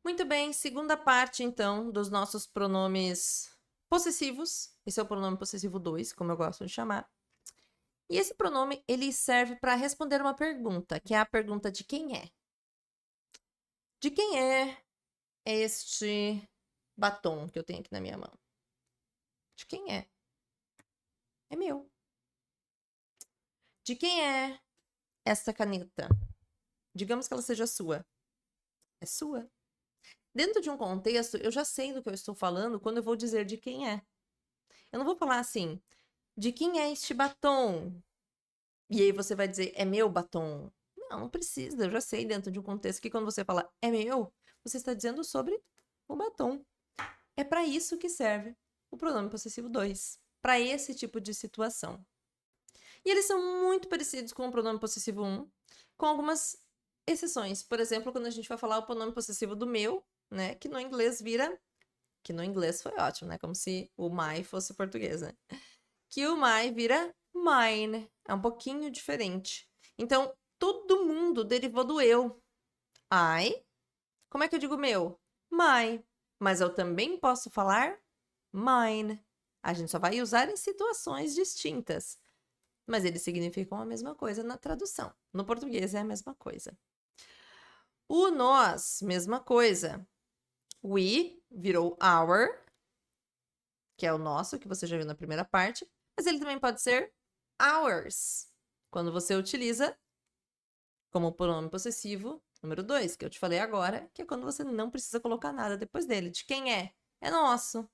Muito bem, segunda parte, então, dos nossos pronomes possessivos. Esse é o pronome possessivo 2, como eu gosto de chamar. E esse pronome, ele serve para responder uma pergunta, que é a pergunta de quem é. De quem é este batom que eu tenho aqui na minha mão? De quem é? É meu. De quem é esta caneta? Digamos que ela seja sua. É sua. Dentro de um contexto, eu já sei do que eu estou falando quando eu vou dizer de quem é. Eu não vou falar assim, de quem é este batom? E aí você vai dizer, é meu batom. Não, não precisa, eu já sei dentro de um contexto que quando você fala é meu, você está dizendo sobre o batom. É para isso que serve o pronome possessivo 2, para esse tipo de situação. E eles são muito parecidos com o pronome possessivo 1, com algumas exceções. Por exemplo, quando a gente vai falar o pronome possessivo do meu, né, que no inglês vira, que no inglês foi ótimo, né, como se o my fosse português, né? Que o my vira mine, é um pouquinho diferente. Então, todo mundo derivou do eu. I, como é que eu digo meu? My. Mas eu também posso falar mine. A gente só vai usar em situações distintas. Mas eles significam a mesma coisa na tradução. No português é a mesma coisa. O nós, mesma coisa. We virou our, que é o nosso, que você já viu na primeira parte. Mas ele também pode ser ours, quando você utiliza como pronome possessivo número 2, que eu te falei agora, que é quando você não precisa colocar nada depois dele. De quem é? É nosso.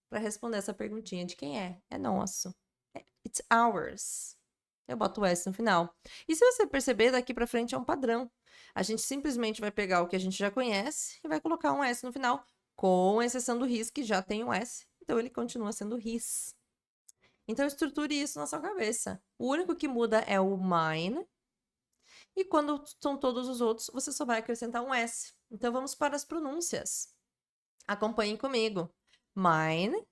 Para responder essa perguntinha de quem é? É nosso. It's ours. Eu boto o S no final. E se você perceber, daqui para frente é um padrão. A gente simplesmente vai pegar o que a gente já conhece e vai colocar um S no final, com exceção do his, que já tem um S. Então ele continua sendo his. Então estruture isso na sua cabeça. O único que muda é o mine. E quando são todos os outros, você só vai acrescentar um S. Então vamos para as pronúncias. Acompanhem comigo. Mine.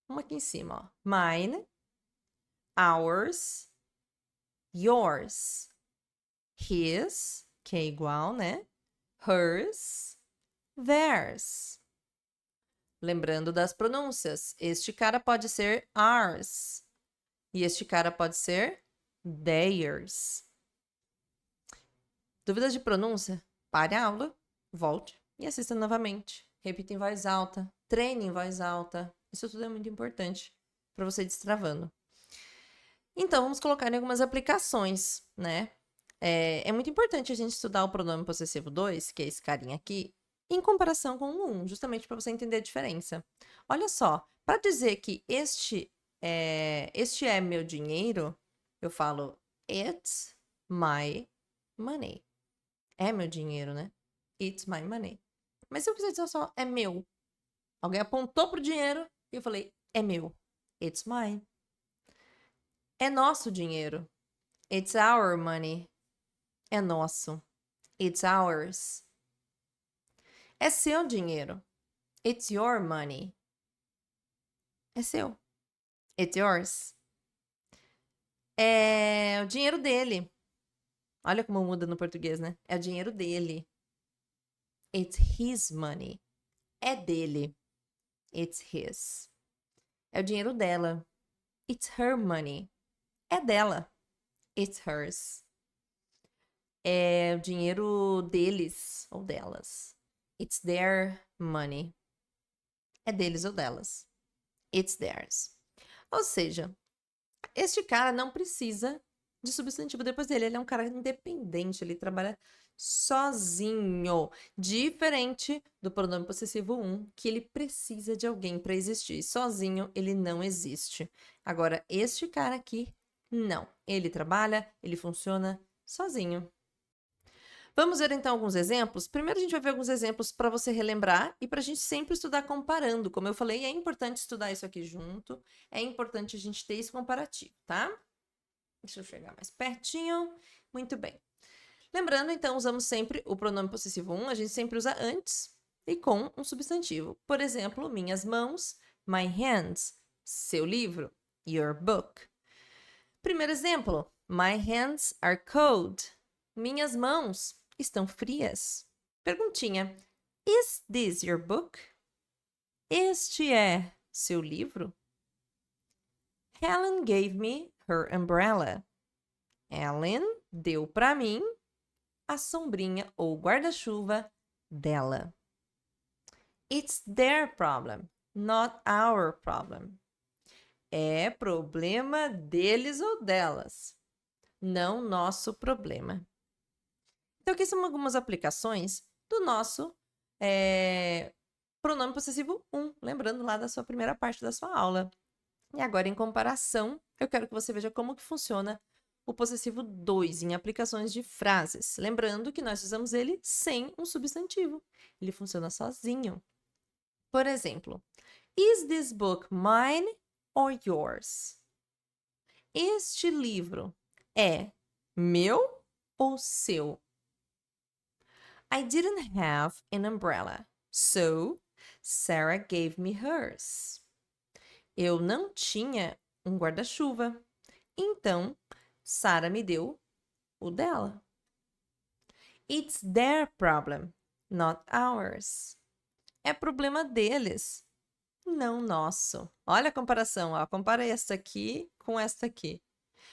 Uma aqui em cima, ó. Mine. Ours. Yours. His, que é igual, né? Hers. Theirs. Lembrando das pronúncias. Este cara pode ser ours. E este cara pode ser theirs. Dúvidas de pronúncia? Pare a aula, volte e assista novamente. Repita em voz alta, treine em voz alta. Isso tudo é muito importante para você ir destravando. Então, vamos colocar em algumas aplicações, né? É muito importante a gente estudar o pronome possessivo 2, que é esse carinha aqui, em comparação com o 1, justamente para você entender a diferença. Olha só, para dizer que este é meu dinheiro, eu falo it's my money. É meu dinheiro, né? It's my money. Mas se eu quiser dizer só é meu, alguém apontou pro dinheiro e eu falei é meu. It's mine. É nosso dinheiro. It's our money. É nosso. It's ours. É seu dinheiro. It's your money. É seu. It's yours. É o dinheiro dele. Olha como muda no português, né? É o dinheiro dele. It's his money. É dele. It's his. É o dinheiro dela. It's her money. É dela. It's hers. É o dinheiro deles ou delas. It's their money. É deles ou delas. It's theirs. Ou seja, este cara não precisa de substantivo depois dele. Ele é um cara independente, ele trabalha sozinho. Diferente do pronome possessivo 1, que ele precisa de alguém para existir. Sozinho, ele não existe. Agora, este cara aqui, não. Ele trabalha, ele funciona sozinho. Vamos ver então alguns exemplos? Primeiro a gente vai ver alguns exemplos para você relembrar e para a gente sempre estudar comparando. Como eu falei, é importante estudar isso aqui junto, é importante a gente ter esse comparativo, tá? Deixa eu chegar mais pertinho. Muito bem. Lembrando, então, usamos sempre o pronome possessivo 1, a gente sempre usa antes e com um substantivo. Por exemplo, minhas mãos, my hands, seu livro, your book. Primeiro exemplo, my hands are cold. Minhas mãos estão frias. Perguntinha, Is this your book? Este é seu livro? Helen gave me her umbrella. Ellen deu para mim a sombrinha ou guarda-chuva dela. It's their problem, not our problem. É problema deles ou delas, não nosso problema. Então, aqui são algumas aplicações do nosso pronome possessivo 1, lembrando lá da sua primeira parte da sua aula. E agora, em comparação, eu quero que você veja como que funciona o possessivo 2 em aplicações de frases. Lembrando que nós usamos ele sem um substantivo. Ele funciona sozinho. Por exemplo, is this book mine or yours? Este livro é meu ou seu? I didn't have an umbrella, so Sarah gave me hers. Eu não tinha um guarda-chuva, então Sarah me deu o dela. It's their problem, not ours. É problema deles, não nosso. Olha a comparação, ó. Compara esta aqui com esta aqui.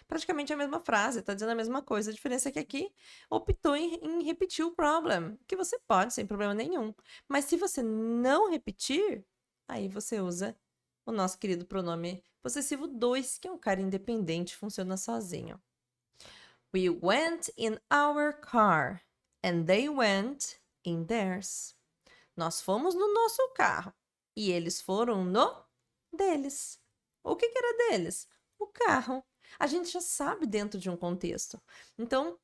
Praticamente a mesma frase, tá dizendo a mesma coisa. A diferença é que aqui optou em repetir o problem, que você pode sem problema nenhum. Mas se você não repetir, aí você usa o nosso querido pronome possessivo 2, que é um cara independente, funciona sozinho. We went in our car and they went in theirs. Nós fomos no nosso carro e eles foram no deles. O que era deles? O carro. A gente já sabe dentro de um contexto. Então,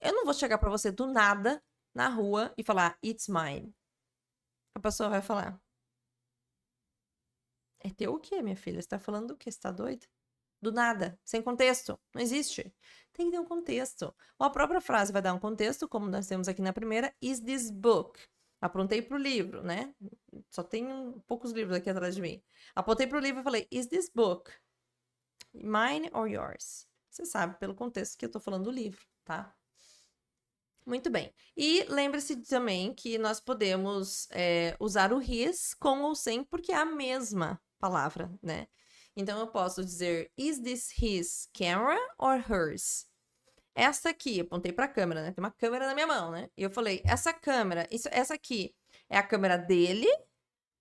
eu não vou chegar para você do nada na rua e falar it's mine. A pessoa vai falar: é teu o quê, minha filha? Você tá falando do quê? Você tá doida? Do nada, sem contexto. Não existe. Tem que ter um contexto. Ou a própria frase vai dar um contexto, como nós temos aqui na primeira, is this book? Apontei pro livro, né? Só tem poucos livros aqui atrás de mim. Apontei pro livro e falei, is this book mine or yours? Você sabe pelo contexto que eu tô falando do livro, tá? Muito bem. E lembre-se também que nós podemos usar o his com ou sem, porque é a mesma palavra, né? Então, eu posso dizer, is this his camera or hers? Essa aqui, apontei para a câmera, né? Tem uma câmera na minha mão, né? E eu falei, essa câmera, essa aqui é a câmera dele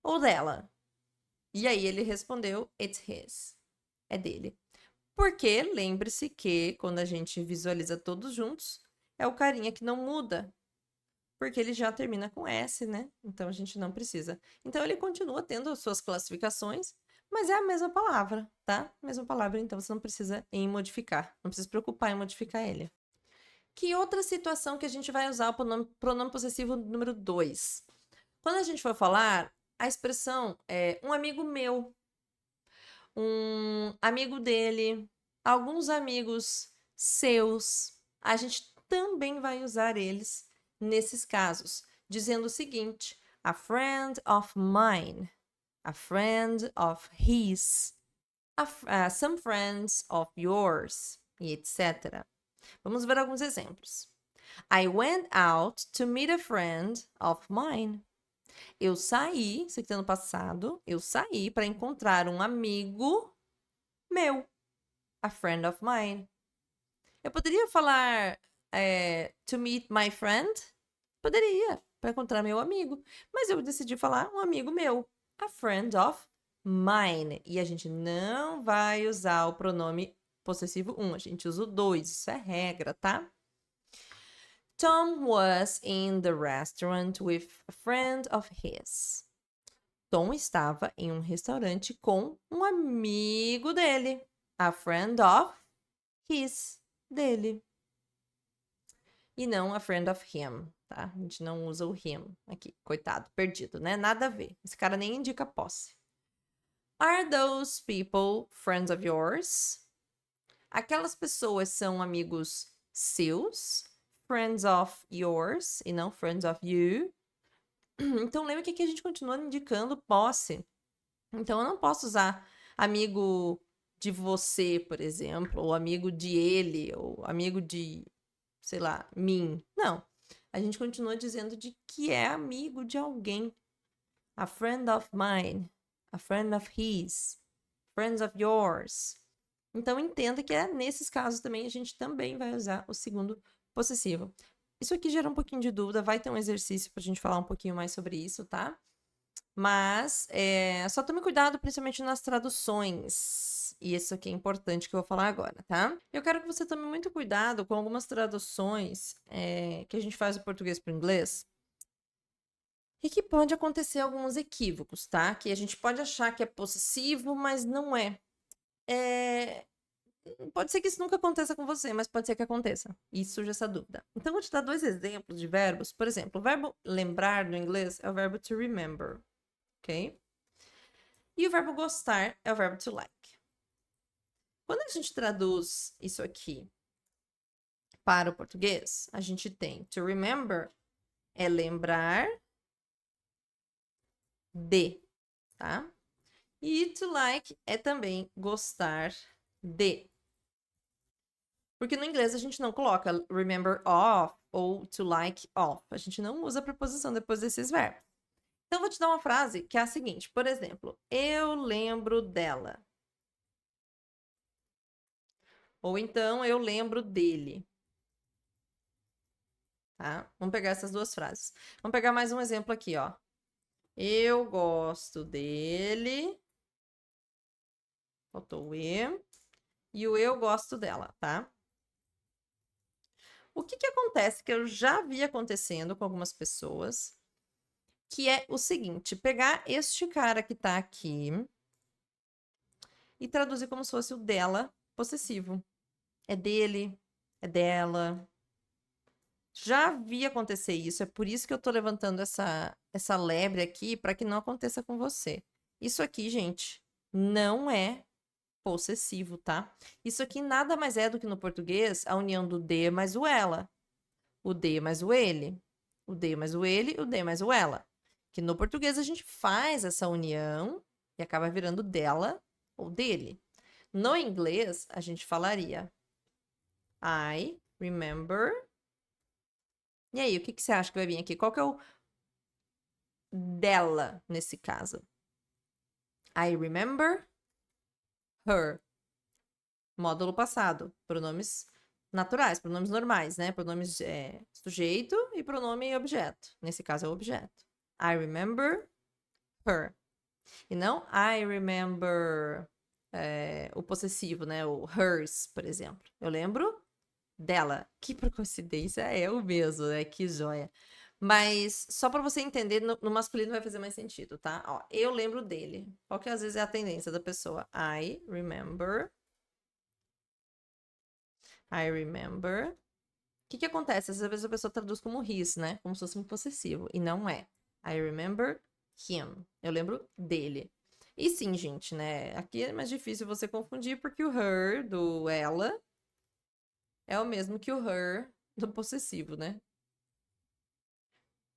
ou dela? E aí ele respondeu, it's his. É dele. Porque, lembre-se que quando a gente visualiza todos juntos, é o carinha que não muda. Porque ele já termina com S, né? Então, a gente não precisa. Então, ele continua tendo as suas classificações, mas é a mesma palavra, tá? Mesma palavra, então você não precisa modificar. Não precisa se preocupar em modificar ele. Que outra situação que a gente vai usar o pronome possessivo número 2? Quando a gente for falar, a expressão é um amigo meu, um amigo dele, alguns amigos seus, a gente também vai usar eles nesses casos, dizendo o seguinte, a friend of mine, a friend of his, some friends of yours, e etc. Vamos ver alguns exemplos. I went out to meet a friend of mine. Eu saí, isso aqui tá no passado, eu saí para encontrar um amigo meu, a friend of mine. Eu poderia falar to meet my friend? Poderia, para encontrar meu amigo. Mas eu decidi falar um amigo meu, a friend of mine. E a gente não vai usar o pronome possessivo 1, a gente usa o 2, isso é regra, tá? Tom was in the restaurant with a friend of his. Tom estava em um restaurante com um amigo dele, a friend of his, dele. E não a friend of him, tá? A gente não usa o him aqui, coitado, perdido, né? Nada a ver. Esse cara nem indica posse. Are those people friends of yours? Aquelas pessoas são amigos seus, friends of yours, e não friends of you. Então, lembra que aqui a gente continua indicando posse. Então, eu não posso usar amigo de você, por exemplo, ou amigo de ele, ou amigo de, sei lá, mim. Não. a gente continua dizendo de que é amigo de alguém. A friend of mine, a friend of his, friends of yours. Então, entenda que nesses casos também a gente também vai usar o segundo possessivo. Isso aqui gera um pouquinho de dúvida, vai ter um exercício pra gente falar um pouquinho mais sobre isso, tá? Mas só tome cuidado, principalmente nas traduções. E isso aqui é importante que eu vou falar agora, tá? Eu quero que você tome muito cuidado com algumas traduções que a gente faz do português para o inglês. E que pode acontecer alguns equívocos, tá? Que a gente pode achar que é possessivo, mas não é. Pode ser que isso nunca aconteça com você, mas pode ser que aconteça. E surge essa dúvida. Então, eu vou te dar 2 exemplos de verbos. Por exemplo, o verbo lembrar no inglês é o verbo to remember, ok? E o verbo gostar é o verbo to like. Quando a gente traduz isso aqui para o português, a gente tem to remember é lembrar de, tá? E to like é também gostar de. Porque no inglês a gente não coloca remember of ou to like of. A gente não usa a preposição depois desses verbos. Então, eu vou te dar uma frase que é a seguinte. Por exemplo, eu lembro dela. Ou então, eu lembro dele. Tá? Vamos pegar essas 2 frases. Vamos pegar mais um exemplo aqui, ó. Eu gosto dele. Faltou o E. E o eu gosto dela, tá? O que acontece que eu já vi acontecendo com algumas pessoas, que é o seguinte, pegar este cara que tá aqui e traduzir como se fosse o dela possessivo. É dele, é dela. Já vi acontecer isso, é por isso que eu tô levantando essa lebre aqui para que não aconteça com você. Isso aqui, gente, não é possessivo, tá? Isso aqui nada mais é do que no português a união do de mais o ela. O de mais o ele. O de mais o ele, o de mais o ela. Que no português a gente faz essa união e acaba virando dela ou dele. No inglês, a gente falaria I remember. E aí, o que você acha que vai vir aqui? Qual que é o dela nesse caso? I remember her. Módulo passado. Pronomes naturais, pronomes normais, né? Pronomes sujeito e pronome objeto. Nesse caso é o objeto. I remember her. E não I remember o possessivo, né? O hers, por exemplo. Eu lembro dela. Que por coincidência é o mesmo, né? Que joia. Mas só para você entender, no masculino vai fazer mais sentido, tá? Ó, eu lembro dele. Qual que às vezes é a tendência da pessoa? I remember. I remember. O que acontece? Às vezes a pessoa traduz como his, né? Como se fosse um possessivo. E não é. I remember him. Eu lembro dele. E sim, gente, né? Aqui é mais difícil você confundir porque o her do ela é o mesmo que o her do possessivo, né?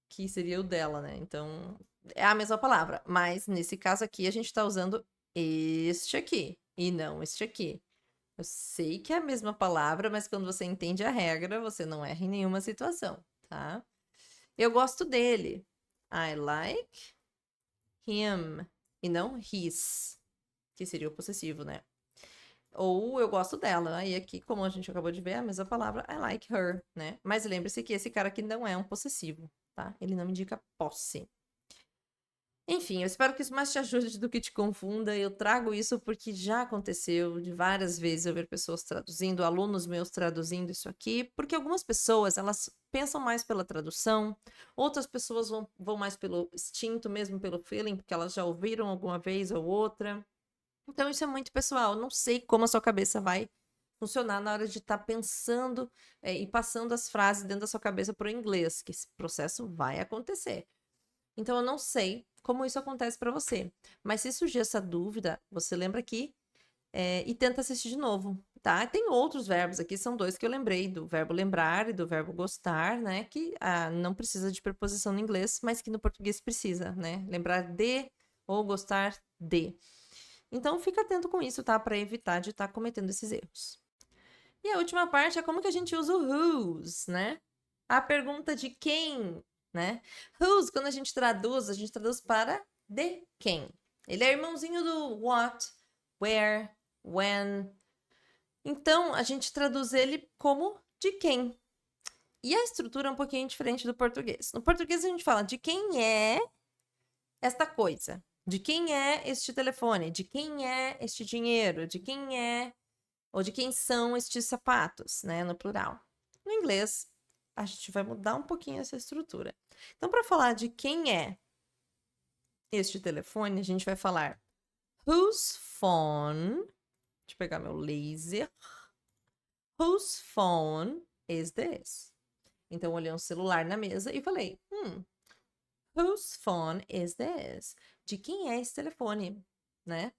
Que seria o dela, né? Então, é a mesma palavra. Mas nesse caso aqui, a gente tá usando este aqui e não este aqui. Eu sei que é a mesma palavra, mas quando você entende a regra, você não erra em nenhuma situação, tá? Eu gosto dele. I like him. E não his, que seria o possessivo, né? Ou eu gosto dela. Aí aqui, como a gente acabou de ver, é a mesma palavra, I like her, né? Mas lembre-se que esse cara aqui não é um possessivo, tá? Ele não indica posse. Enfim, eu espero que isso mais te ajude do que te confunda. Eu trago isso porque já aconteceu de várias vezes eu ver pessoas traduzindo, alunos meus traduzindo isso aqui, porque algumas pessoas, elas pensam mais pela tradução, outras pessoas vão mais pelo instinto, mesmo pelo feeling, porque elas já ouviram alguma vez ou outra. Então, isso é muito pessoal. Eu não sei como a sua cabeça vai funcionar na hora de estar pensando e passando as frases dentro da sua cabeça para o inglês, que esse processo vai acontecer. Então, eu não sei como isso acontece para você. Mas se surgir essa dúvida, você lembra aqui e tenta assistir de novo, tá? Tem outros verbos aqui, são 2 que eu lembrei, do verbo lembrar e do verbo gostar, né? Que não precisa de preposição no inglês, mas que no português precisa, né? Lembrar de ou gostar de. Então, fica atento com isso, tá? Para evitar de estar cometendo esses erros. E a última parte é como que a gente usa o whose, né? A pergunta de quem, né? Whose, quando a gente traduz para de quem. Ele é irmãozinho do what, where, when. Então, a gente traduz ele como de quem. E a estrutura é um pouquinho diferente do português. No português, a gente fala de quem é esta coisa. De quem é este telefone? De quem é este dinheiro? De quem é ou de quem são estes sapatos, né? No plural. No inglês, a gente vai mudar um pouquinho essa estrutura. Então, para falar de quem é este telefone, a gente vai falar whose phone. Deixa eu pegar meu laser. Whose phone is this? Então, eu olhei um celular na mesa e falei, whose phone is this? De quem é esse telefone, né?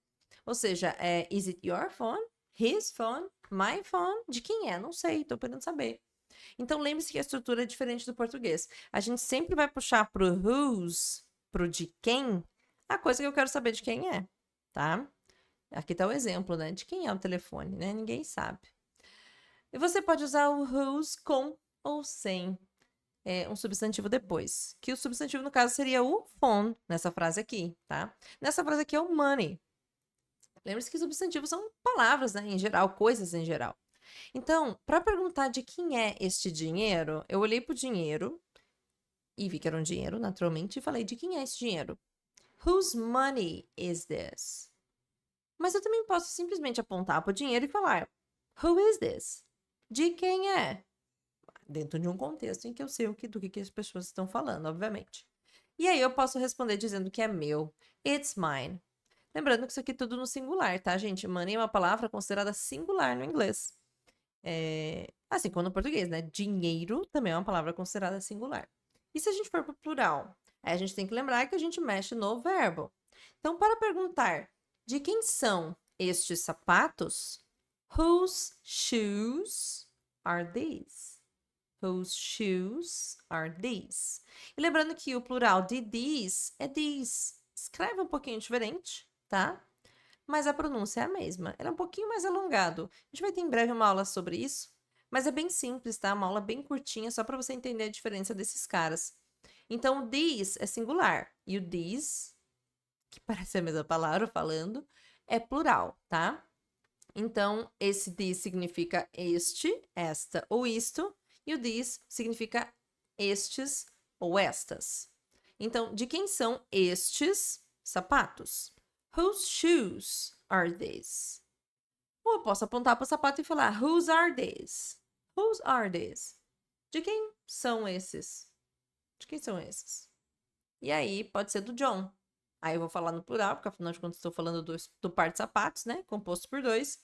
Ou seja, is it your phone? His phone? My phone? De quem é? Não sei, tô querendo saber. Então, lembre-se que a estrutura é diferente do português. A gente sempre vai puxar pro whose, pro de quem, a coisa que eu quero saber de quem é, tá? Aqui tá o exemplo, né? De quem é o telefone, né? Ninguém sabe. E você pode usar o whose com ou sem um substantivo depois. Que o substantivo, no caso, seria o phone, nessa frase aqui, tá? Nessa frase aqui é o money. Lembre-se que substantivos são palavras, né? Em geral, coisas em geral. Então, para perguntar de quem é este dinheiro, eu olhei para o dinheiro e vi que era um dinheiro, naturalmente, e falei: de quem é esse dinheiro? Whose money is this? Mas eu também posso simplesmente apontar para o dinheiro e falar: who is this? De quem é? Dentro de um contexto em que eu sei do que as pessoas estão falando, obviamente. E aí eu posso responder dizendo que é meu. It's mine. Lembrando que isso aqui é tudo no singular, tá, gente? Money é uma palavra considerada singular no inglês. Assim como no português, né? Dinheiro também é uma palavra considerada singular. E se a gente for para o plural? Aí a gente tem que lembrar que a gente mexe no verbo. Então, para perguntar de quem são estes sapatos, whose shoes are these? Whose shoes are these? E lembrando que o plural de these é these. Escreve um pouquinho diferente, tá? Mas a pronúncia é a mesma. Ela é um pouquinho mais alongado. A gente vai ter em breve uma aula sobre isso, mas é bem simples, tá? Uma aula bem curtinha, só para você entender a diferença desses caras. Então, o these é singular e o these, que parece a mesma palavra falando, é plural, tá? Então, esse these significa este, esta ou isto, e o these significa estes ou estas. Então, de quem são estes sapatos? Whose shoes are these? Ou eu posso apontar para o sapato e falar whose are these? Whose are these? De quem são esses? De quem são esses? E aí, pode ser do John. Aí eu vou falar no plural, porque afinal de contas estou falando do par de sapatos, né? Composto por dois.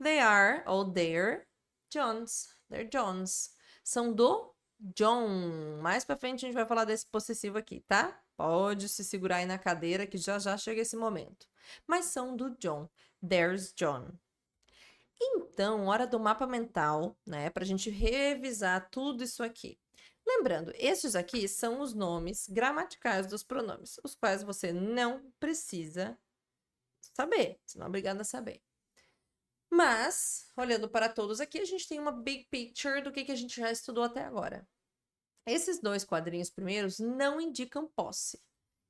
They are, ou they're, Johns. They're Johns. São do John. Mais pra frente a gente vai falar desse possessivo aqui, tá? Pode se segurar aí na cadeira que já já chega esse momento. Mas são do John. There's John. Então, hora do mapa mental, né? Pra gente revisar tudo isso aqui. Lembrando, estes aqui são os nomes gramaticais dos pronomes, os quais você não precisa saber. Você não é obrigado a saber. Mas, olhando para todos aqui, a gente tem uma big picture do que a gente já estudou até agora. Esses dois quadrinhos primeiros não indicam posse.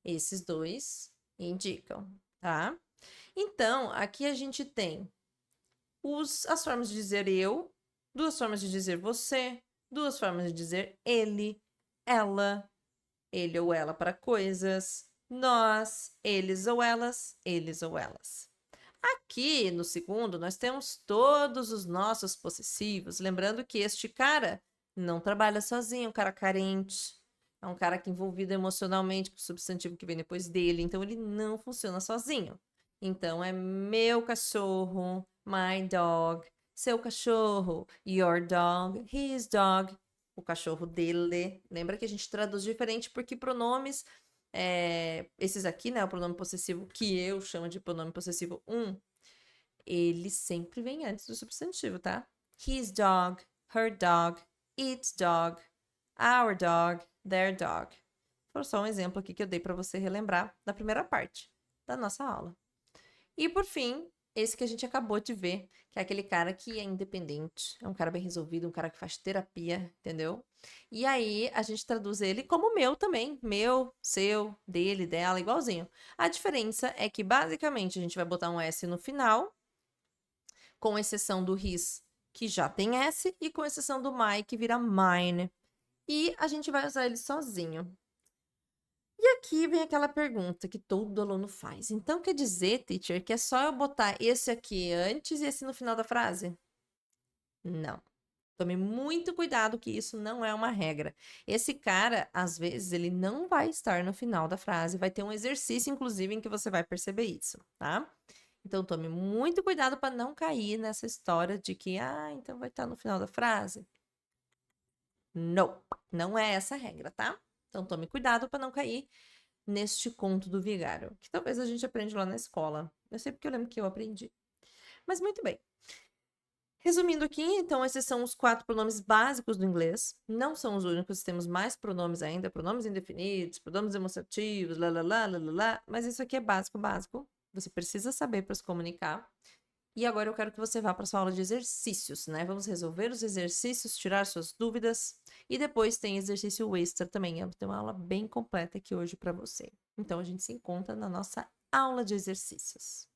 Esses dois indicam, tá? Então, aqui a gente tem as formas de dizer eu, duas formas de dizer você, duas formas de dizer ele, ela, ele ou ela para coisas, nós, eles ou elas, eles ou elas. Aqui no segundo, nós temos todos os nossos possessivos. Lembrando que este cara não trabalha sozinho, é um cara carente. É um cara que é envolvido emocionalmente com o substantivo que vem depois dele. Então, ele não funciona sozinho. Então, é meu cachorro, my dog. Seu cachorro, your dog, his dog. O cachorro dele. Lembra que a gente traduz diferente porque pronomes... esses aqui, né, o pronome possessivo que eu chamo de pronome possessivo ele sempre vem antes do substantivo, tá? His dog, her dog, its dog, our dog, their dog. Foi só um exemplo aqui que eu dei para você relembrar da primeira parte da nossa aula. E por fim, esse que a gente acabou de ver, que é aquele cara que é independente, é um cara bem resolvido, um cara que faz terapia, entendeu? E aí a gente traduz ele como meu também. Meu, seu, dele, dela, igualzinho. A diferença é que basicamente a gente vai botar um S no final, com exceção do his, que já tem S, e com exceção do my, que vira mine. E a gente vai usar ele sozinho. E aqui vem aquela pergunta que todo aluno faz. Então quer dizer, teacher, que é só eu botar esse aqui antes e esse no final da frase? Não. Tome muito cuidado que isso não é uma regra. Esse cara, às vezes, ele não vai estar no final da frase. Vai ter um exercício, inclusive, em que você vai perceber isso, tá? Então, tome muito cuidado para não cair nessa história de que, então vai estar no final da frase. Não, não é essa a regra, tá? Então, tome cuidado para não cair neste conto do vigário, que talvez a gente aprende lá na escola. Eu sei porque eu lembro que eu aprendi. Mas muito bem. Resumindo aqui, então, esses são os 4 pronomes básicos do inglês. Não são os únicos, temos mais pronomes ainda, pronomes indefinidos, pronomes demonstrativos, lá, lá, lá, lá, lá, lá. Mas isso aqui é básico, básico. Você precisa saber para se comunicar. E agora eu quero que você vá para sua aula de exercícios, né? Vamos resolver os exercícios, tirar suas dúvidas. E depois tem exercício extra também. Eu tenho uma aula bem completa aqui hoje para você. Então, a gente se encontra na nossa aula de exercícios.